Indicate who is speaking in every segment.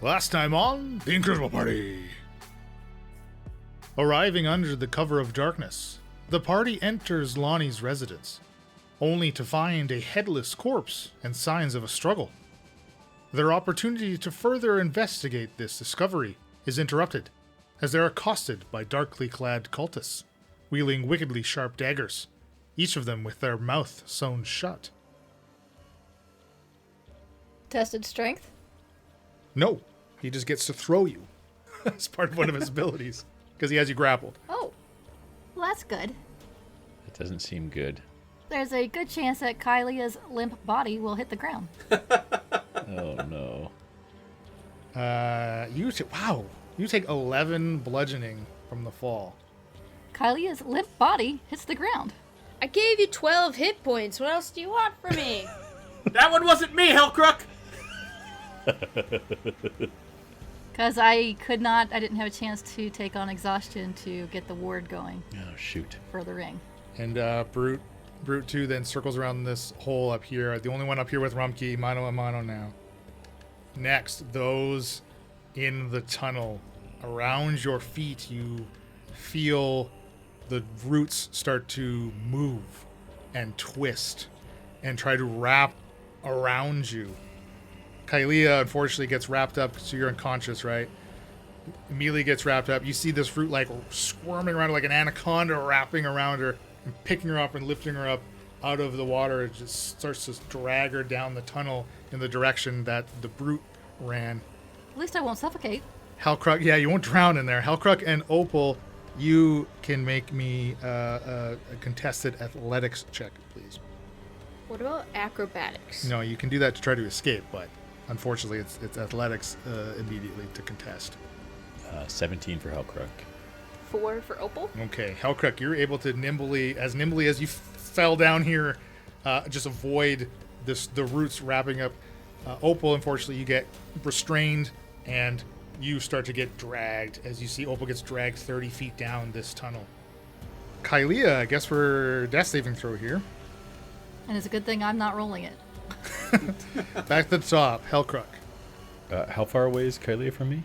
Speaker 1: Last time on the Incorrigible Party. Arriving under the cover of darkness, the party enters Lonnie's residence, only to find a headless corpse and signs of a struggle. Their opportunity to further investigate this discovery is interrupted, as they're accosted by darkly clad cultists, wielding wickedly sharp daggers, each of them with their mouth sewn shut.
Speaker 2: Tested strength?
Speaker 1: No, he just gets to throw you as part of one of his abilities, because he has you grappled.
Speaker 2: Oh, well, that's good.
Speaker 3: It doesn't seem good.
Speaker 2: There's a good chance that Kylia's limp body will hit the ground.
Speaker 3: Oh no.
Speaker 1: You take 11 bludgeoning from the fall.
Speaker 2: Kylia's limp body hits the ground.
Speaker 4: I gave you 12 hit points. What else do you want from me?
Speaker 5: That one wasn't me, Hellcrook!
Speaker 2: Because I didn't have a chance to take on exhaustion to get the ward going
Speaker 3: Oh shoot.
Speaker 2: for the ring.
Speaker 1: And Brute 2 then circles around this hole up here. The only one up here with Rumkey, mano a mano now. Next, those in the tunnel. Around your feet, you feel the roots start to move and twist and try to wrap around you. Kylia, unfortunately, gets wrapped up, so you're unconscious, right? Immediately gets wrapped up. You see this root like squirming around like an anaconda, wrapping around her and picking her up and lifting her up out of the water. It just starts to drag her down the tunnel in the direction that the brute ran.
Speaker 2: At least I won't suffocate.
Speaker 1: Hellcruck, yeah, you won't drown in there. Hellcruck and Opal, you can make me a contested athletics check, please.
Speaker 4: What about acrobatics?
Speaker 1: No, you can do that to try to escape, but unfortunately it's athletics immediately to contest.
Speaker 3: 17 for Hellcrook.
Speaker 4: 4 for Opal?
Speaker 1: Okay, Hellcruck, you're able to nimbly as you fell down here, just avoid the roots wrapping up. Opal, unfortunately, you get restrained and you start to get dragged as you see Opal gets dragged 30 feet down this tunnel. Kylia, I guess we're death saving throw here.
Speaker 2: And it's a good thing I'm not rolling it.
Speaker 1: Back to the top, Hellcruck.
Speaker 3: How far away is Kylia from me?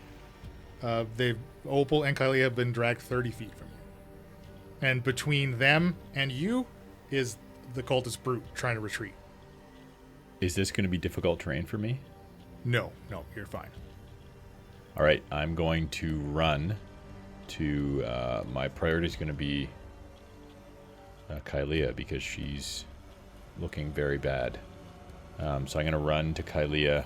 Speaker 1: Opal and Kylia have been dragged 30 feet from you. And between them and you is the cultist brute trying to retreat.
Speaker 3: Is this going to be difficult terrain for me?
Speaker 1: No, you're fine.
Speaker 3: All right, I'm going to run to... my priority is going to be Kylia because she's looking very bad. So I'm going to run to Kylia.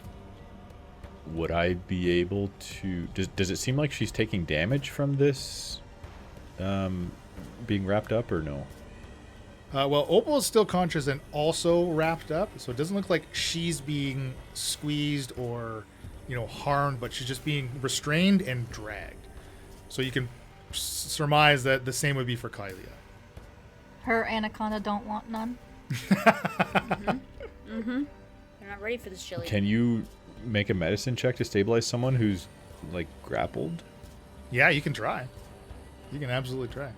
Speaker 3: Would I be able to... Does it seem like she's taking damage from this being wrapped up or no?
Speaker 1: Well, Opal is still conscious and also wrapped up, so it doesn't look like she's being squeezed or, harmed, but she's just being restrained and dragged. So you can surmise that the same would be for Kylia.
Speaker 2: Her anaconda don't want none.
Speaker 4: They're not ready for this chili.
Speaker 3: Can you make a medicine check to stabilize someone who's, grappled?
Speaker 1: Yeah, you can try. You can absolutely try.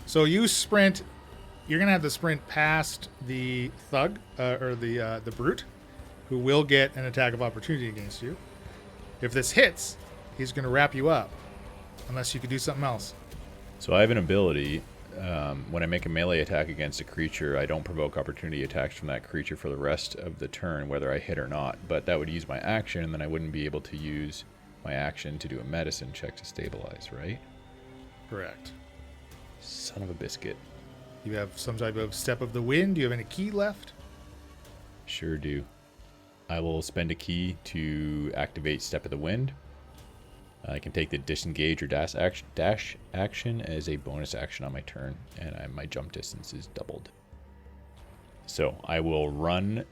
Speaker 1: So you sprint. You're going to have to sprint past the thug, or the brute, who will get an attack of opportunity against you. If this hits, he's going to wrap you up, unless you could do something else.
Speaker 3: So I have an ability. When I make a melee attack against a creature, I don't provoke opportunity attacks from that creature for the rest of the turn, whether I hit or not. But that would use my action, and then I wouldn't be able to use my action to do a medicine check to stabilize, right?
Speaker 1: Correct.
Speaker 3: Son of a biscuit.
Speaker 1: You have some type of step of the wind. Do you have any key left?
Speaker 3: Sure do. I will spend a key to activate Step of the Wind. I can take the disengage or dash action as a bonus action on my turn, and my jump distance is doubled. So I will run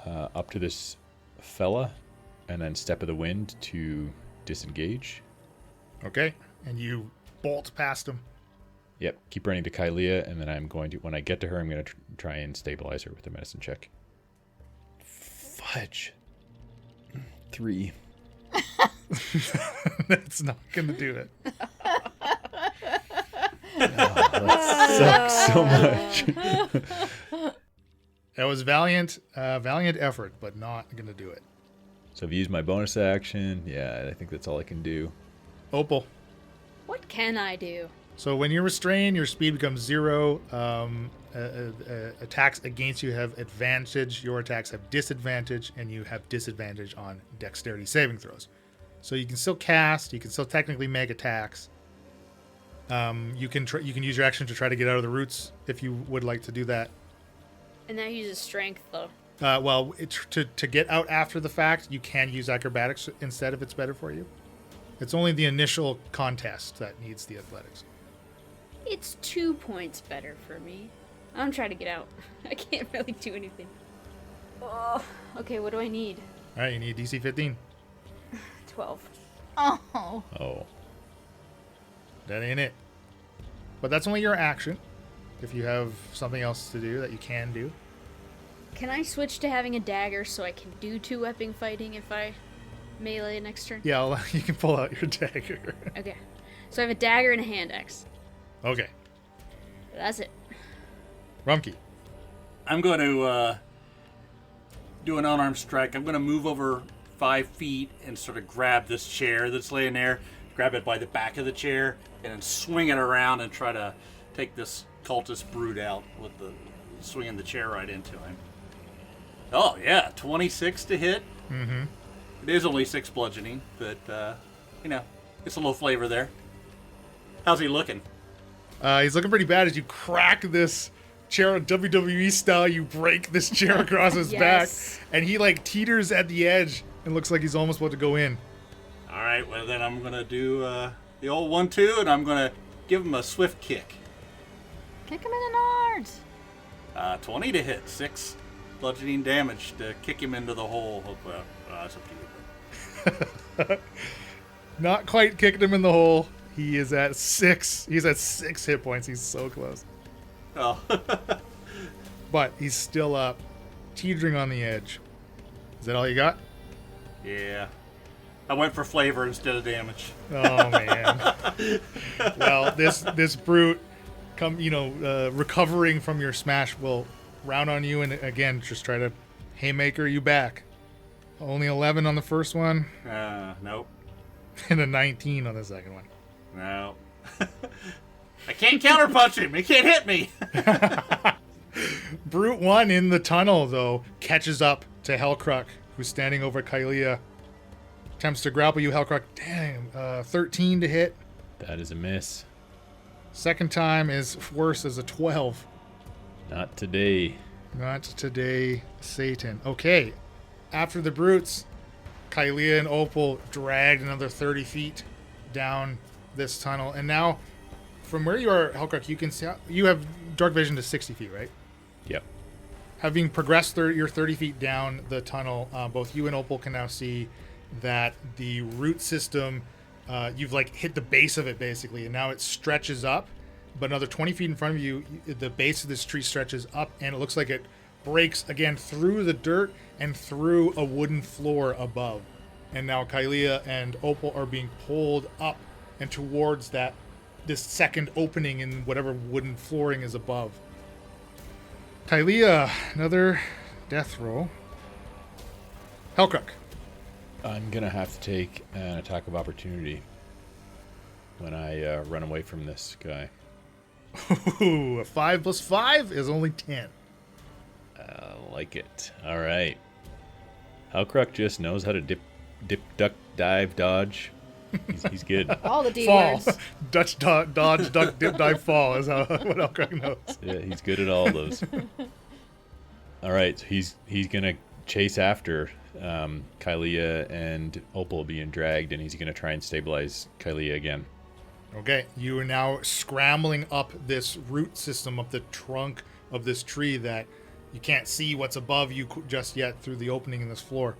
Speaker 3: up to this fella, and then Step of the Wind to disengage.
Speaker 1: Okay. And you bolt past him.
Speaker 3: Yep, keep running to Kylia, and then I'm going to, when I get to her, I'm going to try and stabilize her with a medicine check. Fudge. 3.
Speaker 1: That's not going to do it.
Speaker 3: That sucks so much.
Speaker 1: That was valiant effort, but not going to do it.
Speaker 3: So I've used my bonus action. Yeah, I think that's all I can do.
Speaker 1: Opal.
Speaker 4: What can I do?
Speaker 1: So when you're restrained, your speed becomes 0. Attacks against you have advantage. Your attacks have disadvantage, and you have disadvantage on dexterity saving throws. So you can still cast. You can still technically make attacks. You can use your action to try to get out of the roots if you would like to do that.
Speaker 4: And that uses strength, though.
Speaker 1: To get out after the fact, you can use acrobatics instead if it's better for you. It's only the initial contest that needs the athletics.
Speaker 4: It's 2 points better for me. I'm trying to get out. I can't really do anything. Oh, okay, what do I need?
Speaker 1: All right, you need DC 15.
Speaker 4: 12.
Speaker 2: Oh.
Speaker 3: Oh.
Speaker 1: That ain't it. But that's only your action. If you have something else to do that you can do.
Speaker 4: Can I switch to having a dagger so I can do 2-weapon fighting if I melee next turn?
Speaker 1: Yeah, you can pull out your dagger.
Speaker 4: Okay. So I have a dagger and a hand axe.
Speaker 1: Okay.
Speaker 4: That's it.
Speaker 1: Rumkey.
Speaker 5: I'm going to do an unarmed strike. I'm going to move over 5 feet and sort of grab this chair that's laying there, grab it by the back of the chair, and then swing it around and try to take this cultist brute out with the swinging the chair right into him. Oh, yeah, 26 to hit.
Speaker 1: Mm-hmm.
Speaker 5: It is only 6 bludgeoning, but, it's a little flavor there. How's he looking?
Speaker 1: He's looking pretty bad as you crack this chair WWE style. You break this chair across his
Speaker 4: Yes.
Speaker 1: back, and he teeters at the edge and looks like he's almost about to go in.
Speaker 5: All right, well, then I'm going to do the old 1-2, and I'm going to give him a swift kick.
Speaker 2: Kick him in the nards.
Speaker 5: 20 to hit, 6 bludgeoning damage to kick him into the hole. Well, that's up to you.
Speaker 1: Not quite kicked him in the hole. He is at 6. He's at 6 hit points. He's so close.
Speaker 5: Oh.
Speaker 1: But he's still up, teetering on the edge. Is that all you got?
Speaker 5: Yeah. I went for flavor instead of damage.
Speaker 1: Oh man. Well, this brute recovering from your smash will round on you and again just try to haymaker you back. Only 11 on the first one
Speaker 5: Nope.
Speaker 1: and a 19 on the second one.
Speaker 5: No. I can't counterpunch him. He can't hit me.
Speaker 1: Brute 1 in the tunnel though catches up to Hellcruck, who's standing over Kylea. Attempts to grapple you, Hellcruck. Damn, 13 to hit.
Speaker 3: That is a miss.
Speaker 1: Second time is worse as a 12.
Speaker 3: Not today.
Speaker 1: Not today, Satan. Okay. After the brutes, Kylea and Opal dragged another 30 feet down this tunnel. And now, from where you are, Hellcruck, you can see you have dark vision to 60 feet, right?
Speaker 3: Yep.
Speaker 1: Having progressed your 30 feet down the tunnel, both you and Opal can now see that the root system, you've hit the base of it basically, and now it stretches up. But another 20 feet in front of you, the base of this tree stretches up, and it looks like it breaks again through the dirt and through a wooden floor above. And now Kylea and Opal are being pulled up and towards this second opening in whatever wooden flooring is above. Kylea, another death roll. Hellcruck.
Speaker 3: I'm going to have to take an attack of opportunity when I run away from this guy.
Speaker 1: Ooh, a 5 plus 5 is only 10.
Speaker 3: I like it. All right. Hellcruck just knows how to dip, duck, dive, dodge. He's good.
Speaker 4: All the D
Speaker 1: Fall.
Speaker 4: words.
Speaker 1: Dodge, duck, dip, dive, fall is what Hellcruck knows.
Speaker 3: Yeah, he's good at all those. All right, so he's gonna chase after Kylea and Opal being dragged, and he's gonna try and stabilize Kylea again.
Speaker 1: Okay, you are now scrambling up this root system, up the trunk of this tree that you can't see what's above you just yet through the opening in this floor.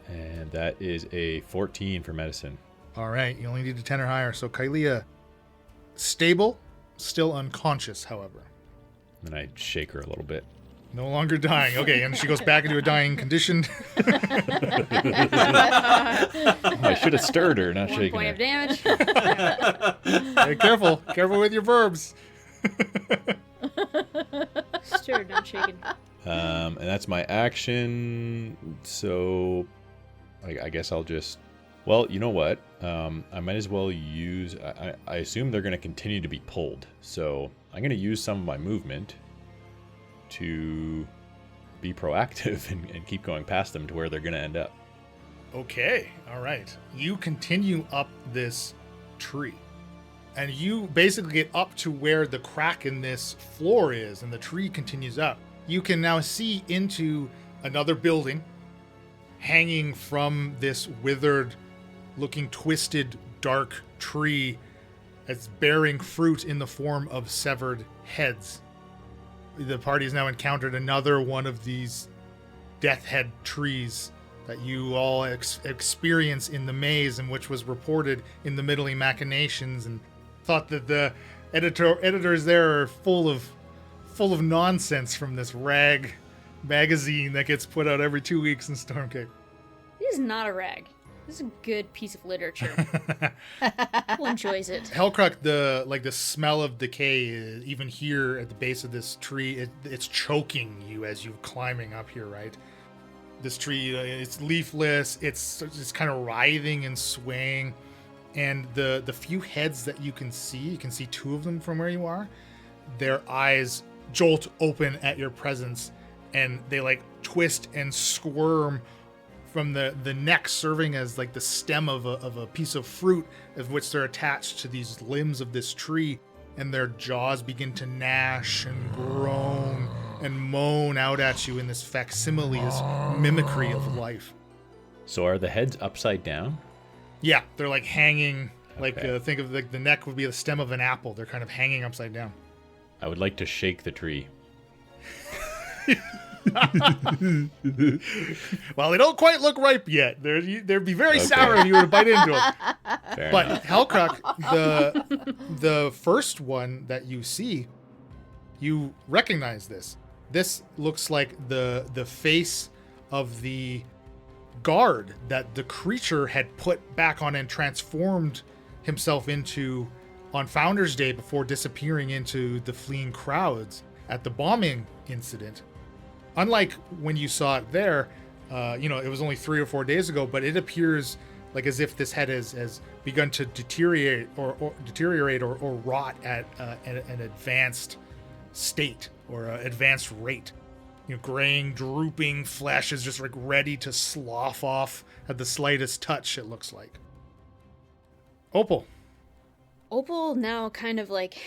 Speaker 3: And that is a 14 for medicine.
Speaker 1: All right, you only need a 10 or higher. So Kylea, stable, still unconscious, however.
Speaker 3: And I shake her a little bit.
Speaker 1: No longer dying. Okay, and she goes back into a dying condition.
Speaker 3: I should have stirred her, not
Speaker 4: 1
Speaker 3: shaken
Speaker 4: point
Speaker 3: her.
Speaker 4: of damage.
Speaker 1: Hey, careful with your verbs.
Speaker 4: Stirred, not shaken.
Speaker 3: And that's my action. So I guess I'll just... Well, you know what? I might as well use... I assume they're going to continue to be pulled. So I'm going to use some of my movement to be proactive and keep going past them to where they're going to end up.
Speaker 1: Okay, all right. You continue up this tree. And you basically get up to where the crack in this floor is, and the tree continues up. You can now see into another building hanging from this withered, looking twisted, dark tree that's bearing fruit in the form of severed heads. The party has now encountered another one of these death head trees that you all experience in the maze, and which was reported in the Middling Machinations, and thought that the editors there are full of nonsense from this rag magazine that gets put out every 2 weeks in Stormcape.
Speaker 4: This is not a rag. This is a good piece of literature. Who enjoys it?
Speaker 1: Hellcruck, the smell of decay, even here at the base of this tree, it's choking you as you're climbing up here, right? This tree, it's leafless, it's kind of writhing and swaying, and the few heads that you can see two of them from where you are, their eyes jolt open at your presence, and they like twist and squirm from the neck serving as like the stem of a piece of fruit, of which they're attached to these limbs of this tree, and their jaws begin to gnash and groan and moan out at you in this facsimile, this mimicry of life.
Speaker 3: So are the heads upside down?
Speaker 1: Yeah, they're like hanging, like
Speaker 3: Okay.
Speaker 1: think of like the neck would be the stem of an apple. They're kind of hanging upside down.
Speaker 3: I would like to shake the tree.
Speaker 1: Well, they don't quite look ripe yet. They'd be very
Speaker 3: Okay.
Speaker 1: sour if you were to bite into them.
Speaker 3: Fair
Speaker 1: But
Speaker 3: enough.
Speaker 1: Hellcruck, the first one that you see, you recognize this. This looks like the face of the guard that the creature had put back on and transformed himself into on Founders Day before disappearing into the fleeing crowds at the bombing incident. Unlike when you saw it there, it was only 3 or 4 days ago, but it appears like as if this head has begun to deteriorate or rot at an advanced state or an advanced rate. Graying, drooping flesh is just like ready to slough off at the slightest touch, it looks like. Opal.
Speaker 4: Opal now kind of like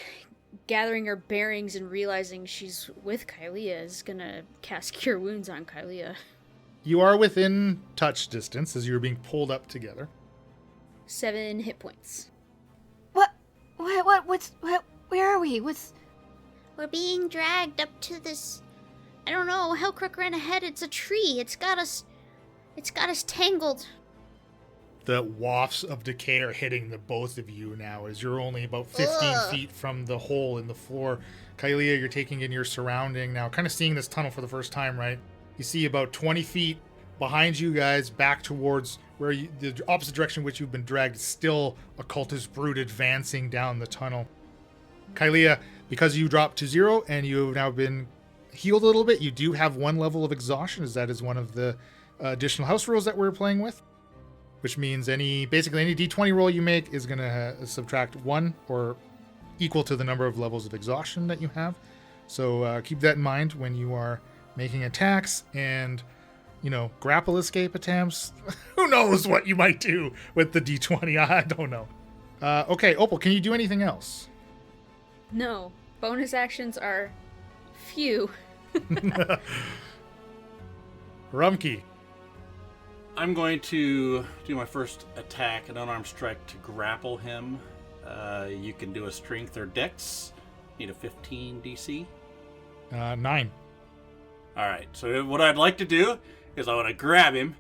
Speaker 4: gathering her bearings and realizing she's with Kylea is gonna cast Cure Wounds on Kylea.
Speaker 1: You are within touch distance as you're being pulled up together.
Speaker 4: 7 hit points.
Speaker 2: Where are we?
Speaker 4: We're being dragged up to this... I don't know, Hellcrook ran ahead, it's a tree, it's got us tangled.
Speaker 1: The wafts of decay are hitting the both of you now as you're only about 15 feet from the hole in the floor. Kylea, you're taking in your surrounding now, kind of seeing this tunnel for the first time, right? You see about 20 feet behind you guys back towards where the opposite direction which you've been dragged, still a cultist brood advancing down the tunnel. Kylea, because you dropped to 0 and you have now been healed a little bit, you do have 1 level of exhaustion, as that is one of the additional house rules that we're playing with. Which means basically any d20 roll you make is going to subtract 1 or equal to the number of levels of exhaustion that you have. So keep that in mind when you are making attacks and, grapple escape attempts. Who knows what you might do with the d20? I don't know. Okay, Opal, can you do anything else?
Speaker 4: No, bonus actions are few.
Speaker 1: Rumkey.
Speaker 5: I'm going to do my first attack, an unarmed strike, to grapple him. You can do a strength or dex. Need a 15 DC.
Speaker 1: 9.
Speaker 5: Alright, so what I'd like to do is I want to grab him,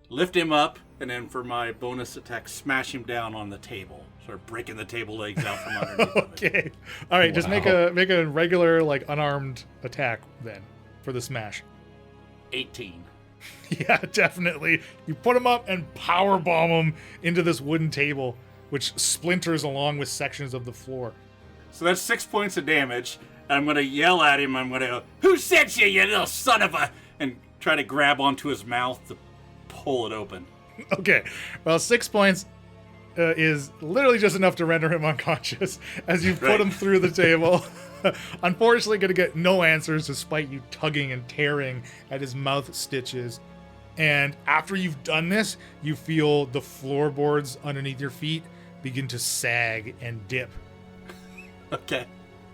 Speaker 5: lift him up, and then for my bonus attack, smash him down on the table. Sort of breaking the table legs out from underneath of it.
Speaker 1: Okay. All right, just make
Speaker 3: Wow.
Speaker 1: a regular unarmed attack then for the smash.
Speaker 5: 18.
Speaker 1: Yeah, definitely. You put him up and power bomb him into this wooden table, which splinters along with sections of the floor.
Speaker 5: So that's 6 points of damage. And I'm going to yell at him. I'm going to go, "Who sent you, you little son of a..." And try to grab onto his mouth to pull it open.
Speaker 1: Okay, well, 6 points is literally just enough to render him unconscious as you put him through the table. Unfortunately, going to get no answers despite you tugging and tearing at his mouth stitches. And after you've done this, you feel the floorboards underneath your feet begin to sag and dip.
Speaker 5: Okay.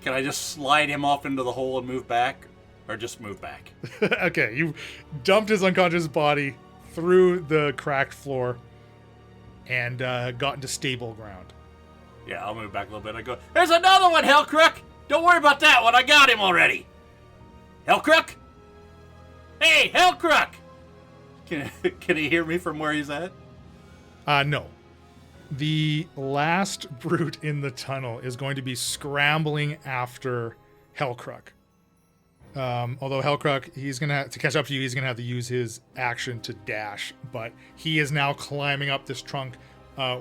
Speaker 5: Can I just slide him off into the hole and move back? Or just move back?
Speaker 1: Okay, you dumped his unconscious body through the cracked floor and got into stable ground.
Speaker 5: Yeah, I'll move back a little bit. I go, there's another one, Hellcrook! Don't worry about that one. I got him already. Hellcrook? Hey, Hellcrook! Can he hear me from where he's at?
Speaker 1: No. The last brute in the tunnel is going to be scrambling after Hellcrook. Although Hellcrook, he's going to catch up to you, he's going to have to use his action to dash. But he is now climbing up this trunk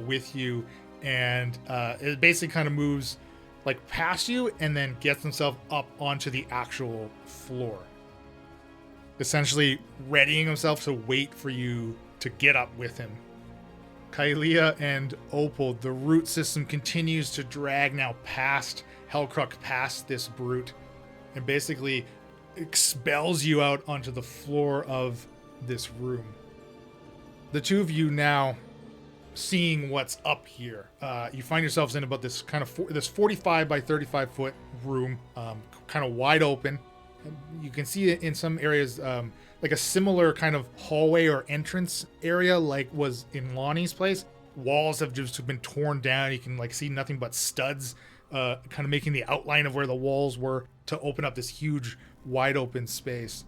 Speaker 1: with you. And it basically kind of moves like past you and then gets himself up onto the actual floor. Essentially readying himself to wait for you to get up with him. Kaelia and Opal, the root system continues to drag now past Hellcrook, past this brute, and basically expels you out onto the floor of this room. The two of you now seeing what's up here. You find yourselves in about this kind of this 45 by 35 foot room, kind of wide open. You can see it in some areas like a similar kind of hallway or entrance area like was in Lonnie's place. Walls have just been torn down. You can like see nothing but studs kind of making the outline of where the walls were to open up this huge wide open space.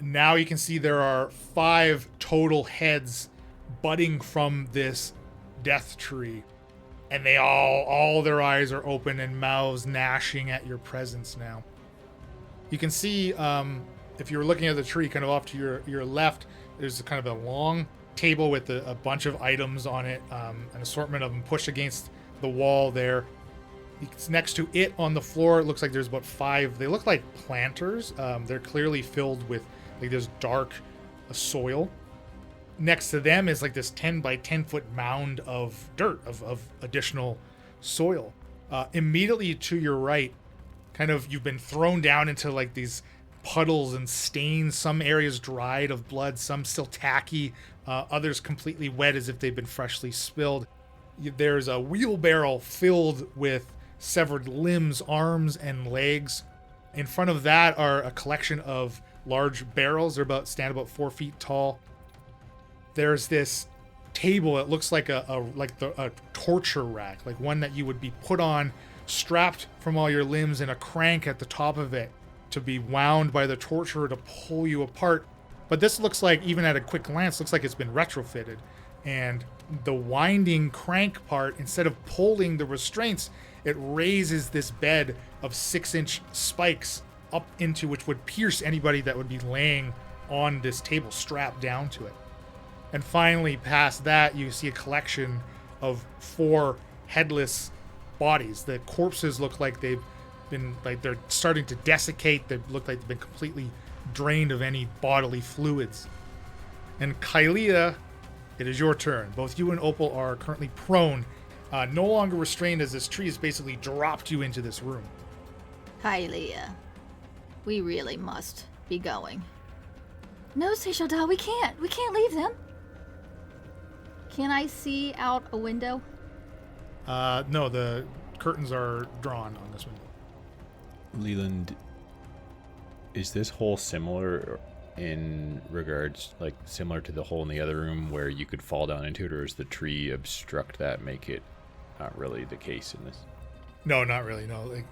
Speaker 1: Now you can see there are 5 total heads budding from this death tree, and they all their eyes are open and mouths gnashing at your presence now. You can see, if you were looking at the tree kind of off to your left, there's kind of a long table with a bunch of items on it, an assortment of them pushed against the wall there. It's next to it on the floor. It looks like there's about 5. They look like planters. They're clearly filled with like this dark soil. Next to them is like this 10 by 10 foot mound of dirt, of additional soil. Immediately to your right, kind of you've been thrown down into like these puddles and stains, some areas dried of blood, some still tacky, others completely wet as if they've been freshly spilled. There's a wheelbarrow filled with severed limbs, arms, and legs. In front of that are a collection of large barrels. They're stand about 4 feet tall. There's this table. It looks like a torture rack, like one that you would be put on, strapped from all your limbs, and a crank at the top of it to be wound by the torturer to pull you apart. But this looks like, even at a quick glance, looks like it's been retrofitted. And the winding crank part, instead of pulling the restraints, it raises this bed of 6-inch spikes up into which would pierce anybody that would be laying on this table strapped down to it. And finally, past that, you see a collection of 4 headless bodies. The corpses look like they've been, like they're starting to desiccate. They look like they've been completely drained of any bodily fluids. And Kaelia, it is your turn. Both you and Opal are currently prone, no longer restrained, as this tree has basically dropped you into this room.
Speaker 2: Kaelia, we really must be going. No, Seishoda, we can't. We can't leave them. Can I see out a window?
Speaker 1: No, the curtains are drawn on this window.
Speaker 3: Leland, is this hole similar in regards, like similar to the hole in the other room where you could fall down into it, or does the tree obstruct that, make it not really the case in this?
Speaker 1: No, not really. No, like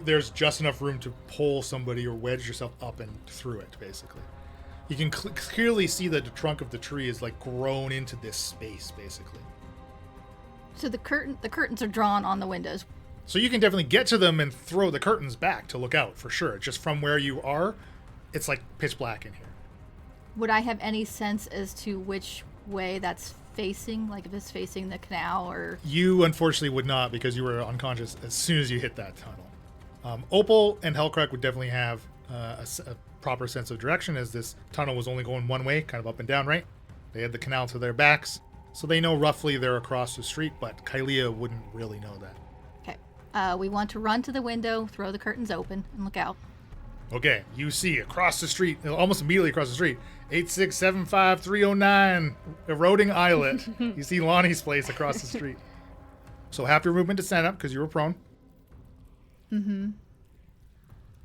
Speaker 1: there's just enough room to pull somebody or wedge yourself up and through it. Basically, you can clearly see that the trunk of the tree is like grown into this space, basically.
Speaker 2: So the curtains are drawn on the windows.
Speaker 1: So you can definitely get to them and throw the curtains back to look out for sure. Just from where you are, it's like pitch black in here.
Speaker 2: Would I have any sense as to which way that's facing? Like if it's facing the canal or...
Speaker 1: You unfortunately would not, because you were unconscious as soon as you hit that tunnel. Opal and Hellcrook would definitely have a proper sense of direction, as this tunnel was only going one way, kind of up and down, right? They had the canal to their backs, so they know roughly they're across the street, but Kylea wouldn't really know that.
Speaker 2: Okay. We want to run to the window, throw the curtains open, and look out.
Speaker 1: Okay, you see across the street, almost immediately across the street, 8675309, eroding islet. You see Lonnie's place across the street. So half your movement to stand up because you were prone.
Speaker 2: Mm-hmm.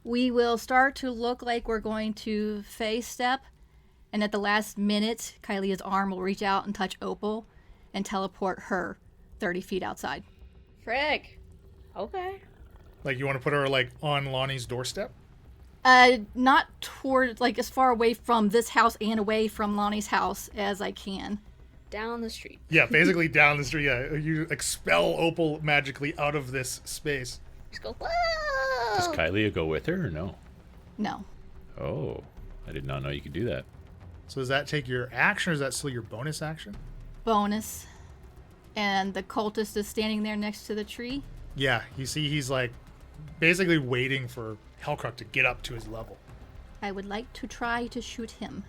Speaker 2: We will start to look like we're going to face step, and at the last minute, Kylea's arm will reach out and touch Opal and teleport her 30 feet outside.
Speaker 4: Frick. Okay.
Speaker 1: Like you want to put her like on Lonnie's doorstep?
Speaker 2: Not toward, like, as far away from this house and away from Lonnie's house as I can.
Speaker 4: Down the street.
Speaker 1: Yeah, basically down the street. Yeah, you expel Opal magically out of this space.
Speaker 4: Just go, whoa!
Speaker 3: Does Kylea go with her or no?
Speaker 2: No.
Speaker 3: Oh, I did not know you could do that.
Speaker 1: So does that take your action, or is that still your bonus action?
Speaker 2: Bonus. And the cultist is standing there next to the tree.
Speaker 1: Yeah, you see he's like basically waiting for Hellcrook to get up to his level.
Speaker 2: I would like to try to shoot him.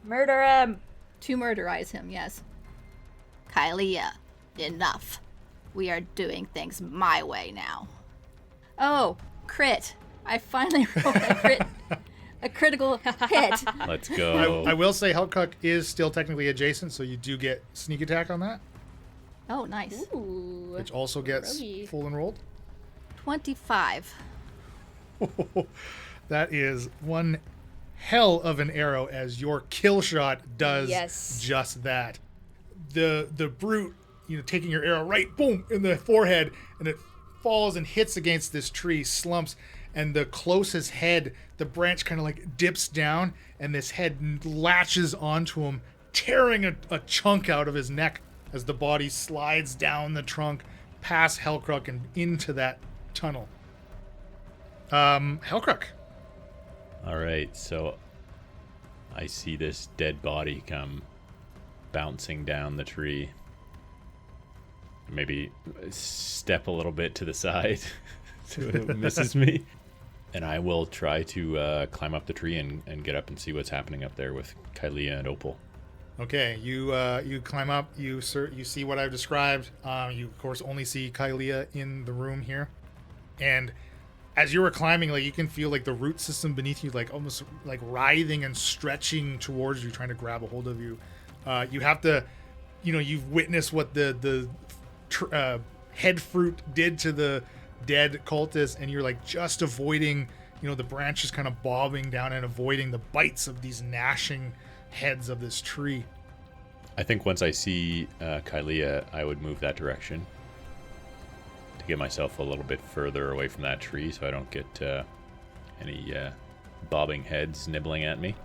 Speaker 4: Murder him!
Speaker 2: To murderize him, yes. Kylea, enough. We are doing things my way now. Oh, crit. I finally rolled a critical hit.
Speaker 3: Let's go.
Speaker 1: I will say Hellcrook is still technically adjacent, so you do get sneak attack on that,
Speaker 2: Oh, nice.
Speaker 4: Ooh.
Speaker 1: which also gets
Speaker 4: Rogie.
Speaker 1: full enrolled.
Speaker 2: 25.
Speaker 1: That is one hell of an arrow, as your kill shot does
Speaker 4: Yes.
Speaker 1: just that. The brute, taking your arrow right, boom, in the forehead, and it falls and hits against this tree, slumps, and the closest head, the branch kind of like dips down, and this head latches onto him, tearing a chunk out of his neck as the body slides down the trunk, past Hellcrook and into that tunnel. Hellcrook.
Speaker 3: All right, so I see this dead body come bouncing down the tree. Maybe step a little bit to the side so it misses me. And I will try to climb up the tree and get up and see what's happening up there with Kylea and Opal.
Speaker 1: Okay, you climb up. You see what I've described. You of course only see Kylea in the room here, and as you were climbing, like you can feel like the root system beneath you, like almost like writhing and stretching towards you, trying to grab a hold of you. You have to, you've witnessed what the Headfruit did to the dead cultist, and you're like just avoiding, the branches kind of bobbing down and avoiding the bites of these gnashing heads of this tree.
Speaker 3: I think once I see Kylea, I would move that direction to get myself a little bit further away from that tree so I don't get any bobbing heads nibbling at me.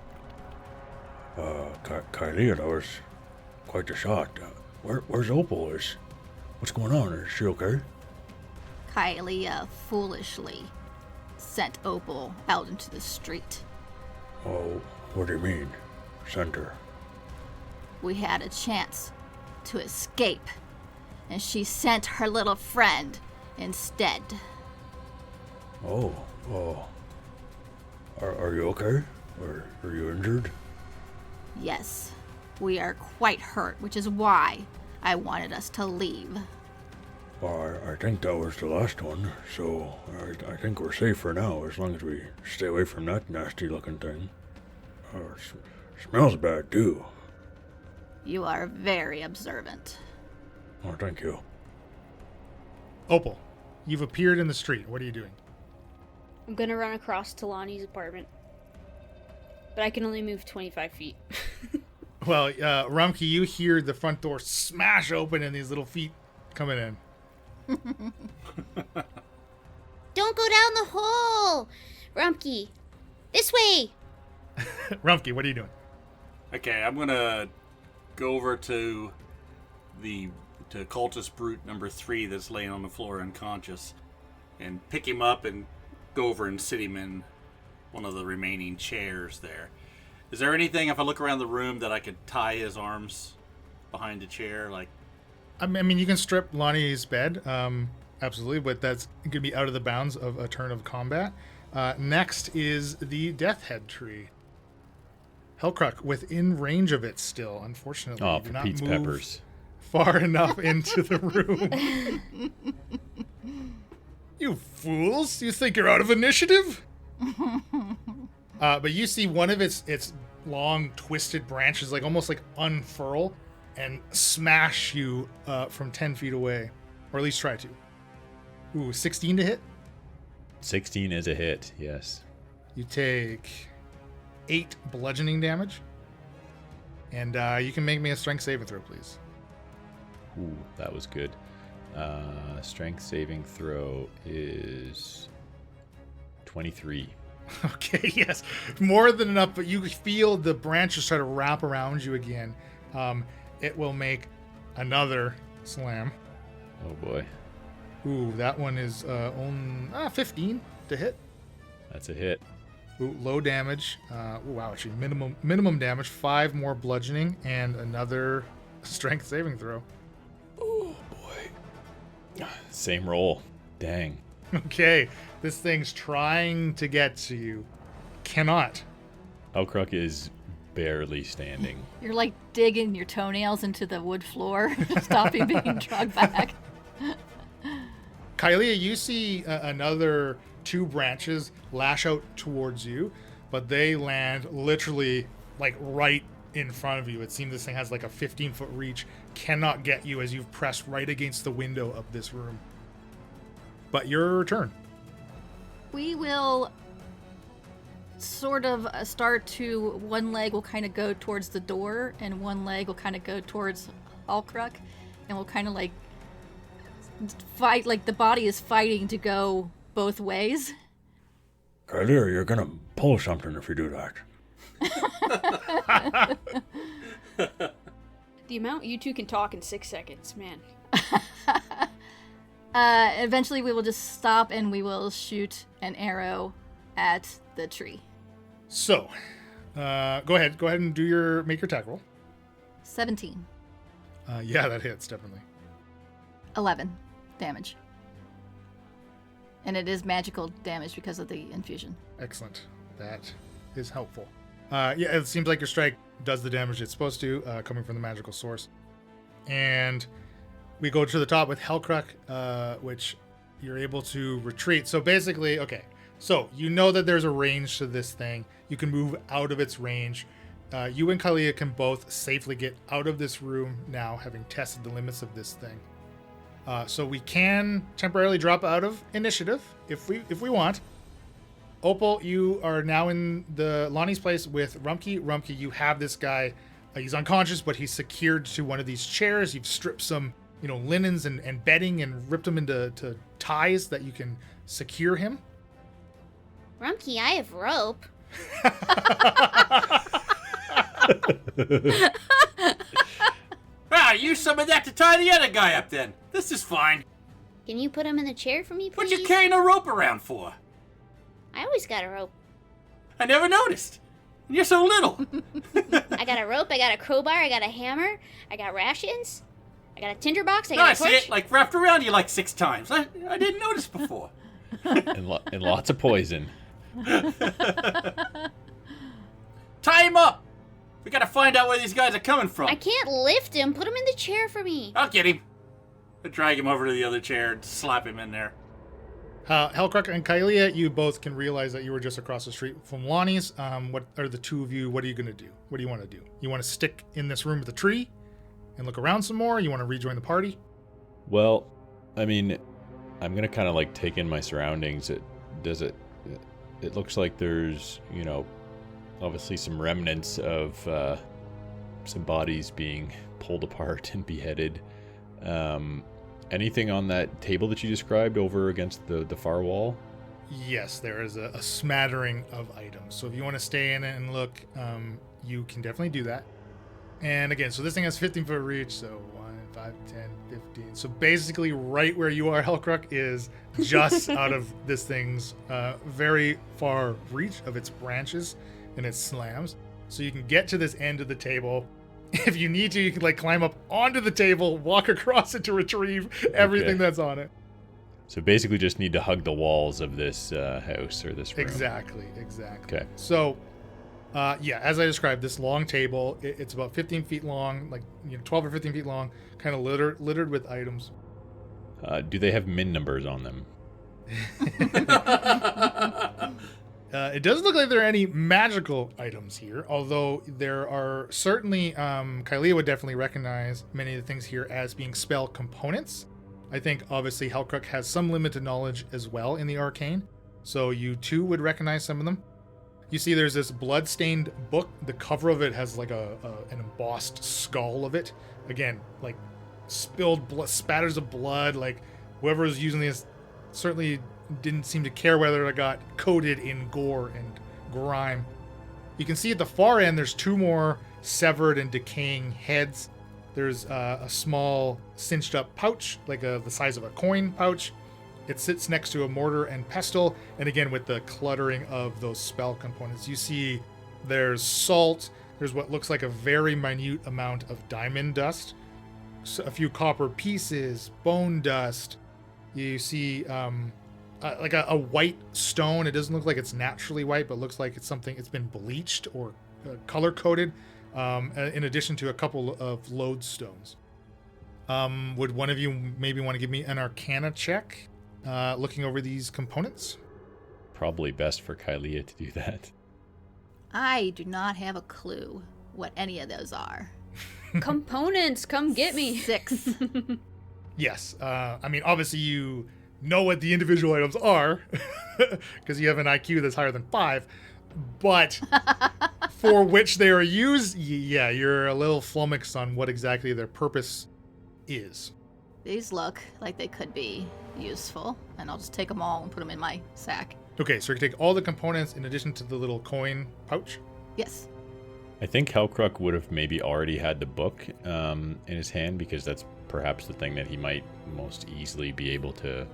Speaker 6: Kylea, that was quite the shot. Where's Opal? What's going on? Is she okay?
Speaker 2: Kylea foolishly sent Opal out into the street.
Speaker 6: Oh, what do you mean? Sent her?
Speaker 2: We had a chance to escape, and she sent her little friend instead.
Speaker 6: Oh. Are you okay? Or are you injured?
Speaker 2: Yes, we are quite hurt, which is why I wanted us to leave.
Speaker 6: Well, I think that was the last one, so I think we're safe for now, as long as we stay away from that nasty-looking thing. Smells bad, too.
Speaker 2: You are very observant.
Speaker 6: Oh, thank you.
Speaker 1: Opal, you've appeared in the street. What are you doing?
Speaker 4: I'm gonna run across to Lonnie's apartment. But I can only move 25 feet.
Speaker 1: Well, Rumkey, you hear the front door smash open and these little feet coming in.
Speaker 4: Don't go down the hole! Rumpke, this way!
Speaker 1: Rumkey, what are you doing?
Speaker 5: Okay, I'm gonna go over to cultist brute number 3 that's laying on the floor unconscious, and pick him up and go over and sit him in one of the remaining chairs there. Is there anything, if I look around the room, that I could tie his arms behind the chair? Like,
Speaker 1: I mean, you can strip Lonnie's bed, absolutely, but that's going to be out of the bounds of a turn of combat. Next is the Death Head tree. Hellcruck, within range of it still, unfortunately.
Speaker 3: Oh,
Speaker 1: You do
Speaker 3: for
Speaker 1: not
Speaker 3: Pete's
Speaker 1: move
Speaker 3: peppers.
Speaker 1: far enough into the room. You fools! You think you're out of initiative? But you see one of its long, twisted branches, like almost like unfurl and smash you from 10 feet away, or at least try to. Ooh, 16 to hit.
Speaker 3: 16 is a hit, yes.
Speaker 1: You take 8 bludgeoning damage, and you can make me a strength saving throw, please.
Speaker 3: Ooh, that was good. Strength saving throw is 23.
Speaker 1: Okay, yes, more than enough, but you feel the branches try to wrap around you again. It will make another slam.
Speaker 3: Oh boy,
Speaker 1: Ooh, that one is 15 to hit.
Speaker 3: that's a hit.
Speaker 1: Ooh, low damage. Ooh, wow, actually minimum damage. 5 more bludgeoning and another strength saving throw.
Speaker 3: Oh boy. Same roll. Dang.
Speaker 1: Okay, this thing's trying to get to you. Cannot.
Speaker 3: Hellcruck is barely standing.
Speaker 2: You're like digging your toenails into the wood floor, stopping being dragged back.
Speaker 1: Kylia, you see another 2 branches lash out towards you, but they land literally like right in front of you. It seems this thing has like a 15-foot reach, cannot get you as you've pressed right against the window of this room. But your turn.
Speaker 2: We will sort of start to, one leg will kind of go towards the door and one leg will kind of go towards Hellcruck, and we'll kind of like fight, like the body is fighting to go both ways.
Speaker 6: Kylie, you're gonna pull something if you do that.
Speaker 4: The amount you two can talk in 6 seconds, man.
Speaker 2: Eventually we will just stop and we will shoot an arrow at the tree.
Speaker 1: So, go ahead and make your attack roll.
Speaker 2: 17.
Speaker 1: Yeah, that hits definitely.
Speaker 2: 11 damage. And it is magical damage because of the infusion.
Speaker 1: Excellent. That is helpful. Yeah, it seems like your strike does the damage it's supposed to, coming from the magical source. And we go to the top with Hellcruck, which you're able to retreat. So basically, okay, so you know that there's a range to this thing. You can move out of its range. You and Kalia can both safely get out of this room now, having tested the limits of this thing. So we can temporarily drop out of initiative if we want. Opal, you are now in the Lonnie's place with Rumpke. Rumpke, you have this guy. He's unconscious, but he's secured to one of these chairs. You've stripped some, linens and bedding and ripped them into ties that you can secure him.
Speaker 7: Rumpke, I have rope.
Speaker 5: Use some of that to tie the other guy up then. This is fine.
Speaker 7: Can you put him in the chair for me, please?
Speaker 5: What you carrying a rope around for?
Speaker 7: I always got a rope.
Speaker 5: I never noticed. You're so little.
Speaker 7: I got a rope, I got a crowbar, I got a hammer, I got rations, I got a tinderbox, I
Speaker 5: No,
Speaker 7: got
Speaker 5: I
Speaker 7: a
Speaker 5: see
Speaker 7: torch.
Speaker 5: it like wrapped around you like 6 times. I didn't notice before.
Speaker 3: and lots of poison.
Speaker 5: Tie him up. We gotta find out where these guys are coming from.
Speaker 7: I can't lift him. Put him in the chair for me.
Speaker 5: I'll get him. I drag him over to the other chair and slap him in there.
Speaker 1: Hellcruck and Kylia, you both can realize that you were just across the street from Lonnie's. What are the two of you? What are you going to do? What do you want to do? You want to stick in this room with the tree and look around some more? You want to rejoin the party?
Speaker 3: Well, I mean, I'm gonna kind of like take in my surroundings. It looks like there's, obviously some remnants of some bodies being pulled apart and beheaded. Anything on that table that you described over against the far wall?
Speaker 1: Yes, there is a smattering of items. So if you want to stay in it and look, you can definitely do that. And again, so this thing has 15-foot reach, so 1, 5, 10, 15. So basically right where you are, Hellcruck, is just out of this thing's very far reach of its branches and its slams. So you can get to this end of the table. If you need to, you can climb up onto the table, walk across it to retrieve everything that's on it.
Speaker 3: So basically just need to hug the walls of this house or this room.
Speaker 1: Exactly.
Speaker 3: Okay.
Speaker 1: So Yeah, as I described, this long table, it's about 15 feet long, like 12 or 15 feet long, kind of littered with items.
Speaker 3: Do they have min numbers on them?
Speaker 1: It doesn't look like there are any magical items here, although there are certainly, Kylea would definitely recognize many of the things here as being spell components. I think obviously Hellcrook has some limited knowledge as well in the arcane, so you too would recognize some of them. You see there's this blood-stained book. The cover of it has like an embossed skull of it. Again, like spilled blood, spatters of blood, like whoever was using this certainly didn't seem to care whether it got coated in gore and grime. You can see at the far end there's 2 more severed and decaying heads. There's a small cinched up pouch, like the size of a coin pouch. It sits next to a mortar and pestle, and again with the cluttering of those spell components. You see there's salt, there's what looks like a very minute amount of diamond dust, a few copper pieces, bone dust. You see like a white stone. It doesn't look like it's naturally white, but looks like it's something, it's been bleached or color coded, in addition to a couple of lodestones. Would one of you maybe want to give me an Arcana check, looking over these components?
Speaker 3: Probably best for Kylea to do that.
Speaker 2: I do not have a clue what any of those are.
Speaker 4: Components, come get me.
Speaker 2: 6.
Speaker 1: Yes. I mean, obviously you know what the individual items are because you have an IQ that's higher than 5, but for which they are used, yeah, you're a little flummoxed on what exactly their purpose is.
Speaker 2: These look like they could be useful, and I'll just take them all and put them in my sack.
Speaker 1: Okay, so you can take all the components in addition to the little coin pouch.
Speaker 2: Yes.
Speaker 3: I think Hellcrook would have maybe already had the book in his hand, because that's perhaps the thing that he might most easily be able to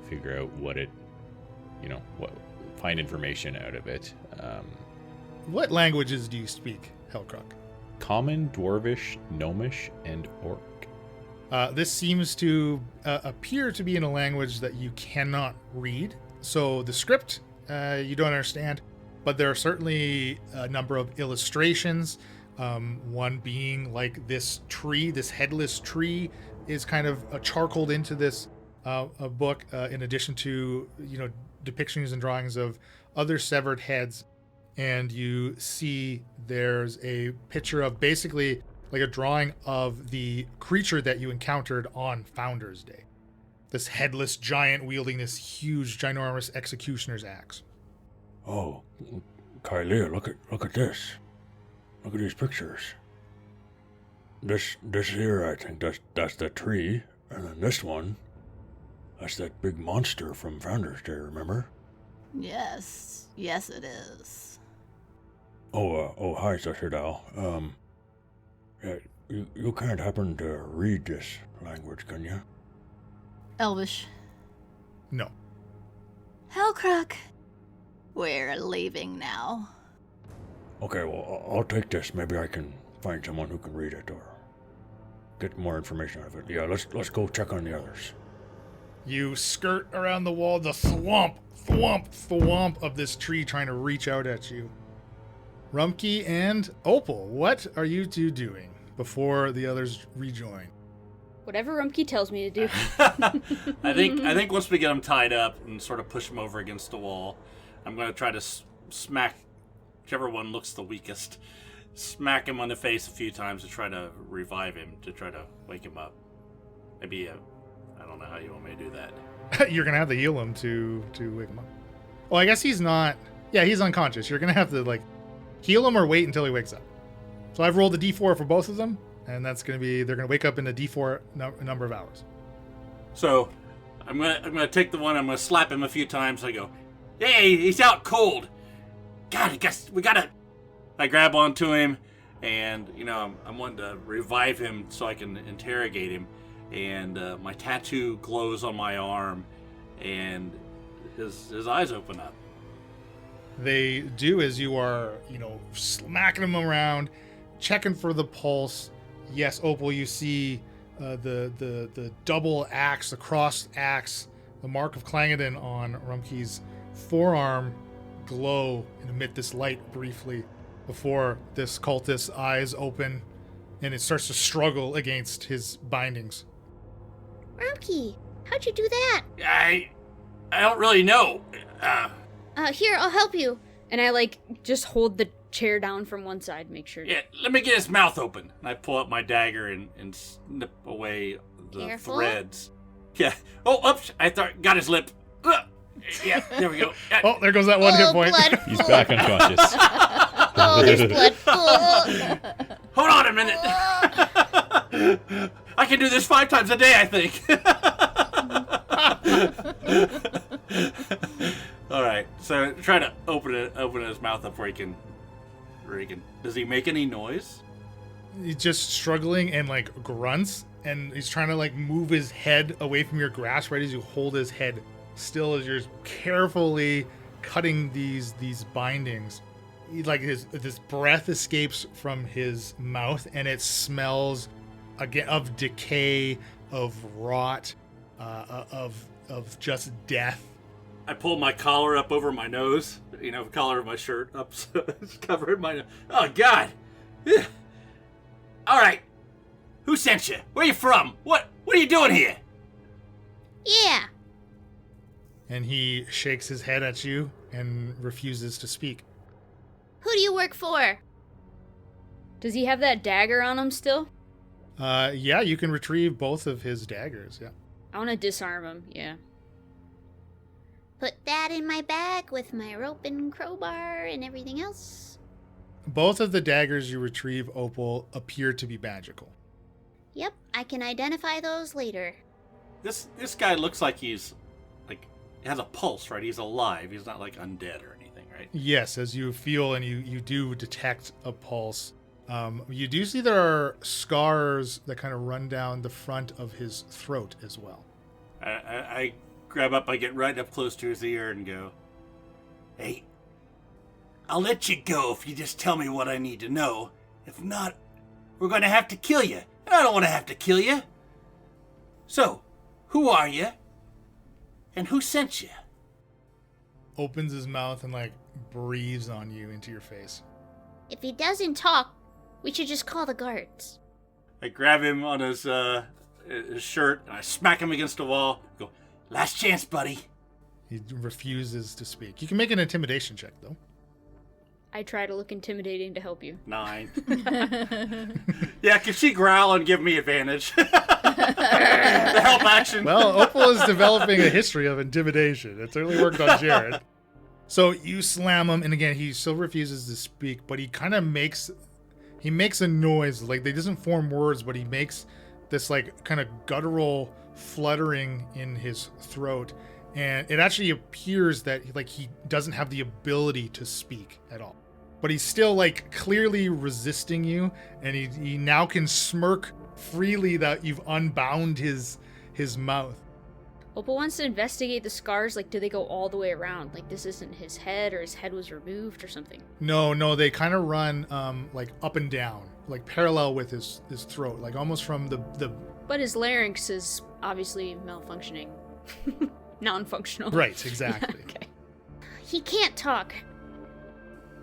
Speaker 3: figure out what it, find information out of it.
Speaker 1: What languages do you speak, Hellcrook?
Speaker 3: Common, Dwarvish, Gnomish, and Orc.
Speaker 1: This seems to appear to be in a language that you cannot read. So the script, you don't understand, but there are certainly a number of illustrations. One being like this tree, this headless tree is kind of charcoaled into this a book, in addition to, depictions and drawings of other severed heads. And you see there's a picture of basically like a drawing of the creature that you encountered on Founders Day. This headless giant wielding this huge, ginormous executioner's axe.
Speaker 6: Oh, Kylea, look at this. Look at these pictures. This here, I think that's the tree, and then this one, that's that big monster from Founders Day. Remember?
Speaker 2: Yes, it is.
Speaker 6: Oh, hi, Sashadal. Yeah, you can't happen to read this language, can you?
Speaker 2: Elvish.
Speaker 1: No.
Speaker 2: Hellcrook. We're leaving now.
Speaker 6: Okay, well, I'll take this. Maybe I can find someone who can read it or get more information out of it. Yeah, let's go check on the others.
Speaker 1: You skirt around the wall, the thwomp of this tree trying to reach out at you. Rumpke and Opal, what are you two doing before the others rejoin?
Speaker 4: Whatever Rumpke tells me to do.
Speaker 5: I think once we get him tied up and sort of push him over against the wall, I'm going to try to smack whichever one looks the weakest. Smack him on the face a few times to try to revive him, to try to wake him up. Maybe I don't know how you want me to do that.
Speaker 1: You're going to have to heal him to wake him up. Well, I guess he's not... Yeah, he's unconscious. You're going to have to, heal him or wait until he wakes up. So I've rolled a d4 for both of them, and that's going to be... They're going to wake up in a d4 number of hours.
Speaker 5: So I'm gonna take the one, I'm going to slap him a few times. I go, hey, he's out cold. God, I guess we got to... I grab onto him, and, I'm wanting to revive him so I can interrogate him. And my tattoo glows on my arm, and his eyes open up.
Speaker 1: They do as you are, smacking him around, checking for the pulse. Yes, Opal, you see the double axe, the crossed axe, the mark of Clangadin on Rumpke's forearm glow and emit this light briefly. before this cultist's eyes open and it starts to struggle against his bindings.
Speaker 7: Rumkey, how'd you do that?
Speaker 5: I don't really know.
Speaker 7: Here, I'll help you.
Speaker 4: And I just hold the chair down from one side, make sure.
Speaker 5: Yeah, let me get his mouth open. And I pull out my dagger and snip away the
Speaker 7: Careful.
Speaker 5: threads. Yeah. Oh, oops! Got his lip. Yeah, there we go.
Speaker 1: Oh, there goes that one hit point.
Speaker 7: Blood.
Speaker 3: He's back unconscious.
Speaker 7: Oh, there's blood. Oh.
Speaker 5: Hold on a minute. I can do this 5 times a day, I think. All right. So try to open his mouth up where he can. Does he make any noise?
Speaker 1: He's just struggling and grunts, and he's trying to move his head away from your grasp right as you hold his head still as you're carefully cutting these bindings. This breath escapes from his mouth, and it smells again of decay, of rot, of just death.
Speaker 5: I pull my collar up over my nose. Collar of my shirt up so it's covering my nose. Oh, God. Ugh. All right. Who sent you? Where you from? What are you doing here?
Speaker 7: Yeah.
Speaker 1: And he shakes his head at you and refuses to speak.
Speaker 7: Who do you work for?
Speaker 4: Does he have that dagger on him still?
Speaker 1: Yeah, you can retrieve both of his daggers, yeah.
Speaker 4: I want to disarm him, yeah.
Speaker 7: Put that in my bag with my rope and crowbar and everything else.
Speaker 1: Both of the daggers you retrieve, Opal, appear to be magical.
Speaker 7: Yep, I can identify those later.
Speaker 5: This guy looks like he's has a pulse, right? He's alive. He's not undead or anything, right?
Speaker 1: Yes, as you feel and you do detect a pulse. You do see there are scars that kind of run down the front of his throat as well.
Speaker 5: I grab up, I get right up close to his ear and go, "Hey, I'll let you go if you just tell me what I need to know. If not, we're going to have to kill you. And I don't want to have to kill you. So, who are you? And who sent you?"
Speaker 1: Opens his mouth and breathes on you into your face.
Speaker 7: If he doesn't talk, we should just call the guards.
Speaker 5: I grab him on his shirt and I smack him against the wall. Go, "Last chance, buddy."
Speaker 1: He refuses to speak. You can make an intimidation check, though.
Speaker 4: I try to look intimidating to help you.
Speaker 5: 9. Yeah, can she growl and give me advantage? The help action.
Speaker 1: Well, Opal is developing a history of intimidation. It certainly worked on Jared. So you slam him, and again, he still refuses to speak, but he kind of makes a noise. They doesn't form words, but he makes this kind of guttural fluttering in his throat. And it actually appears that he doesn't have the ability to speak at all. But he's still clearly resisting you, and he now can smirk freely that you've unbound his mouth.
Speaker 4: Opal wants to investigate the scars. Do they go all the way around? This isn't his head, or his head was removed or something.
Speaker 1: No, they kind of run up and down, parallel with his throat, almost from the.
Speaker 4: But his larynx is obviously malfunctioning. Non-functional.
Speaker 1: Right, exactly.
Speaker 4: Okay.
Speaker 7: He can't talk.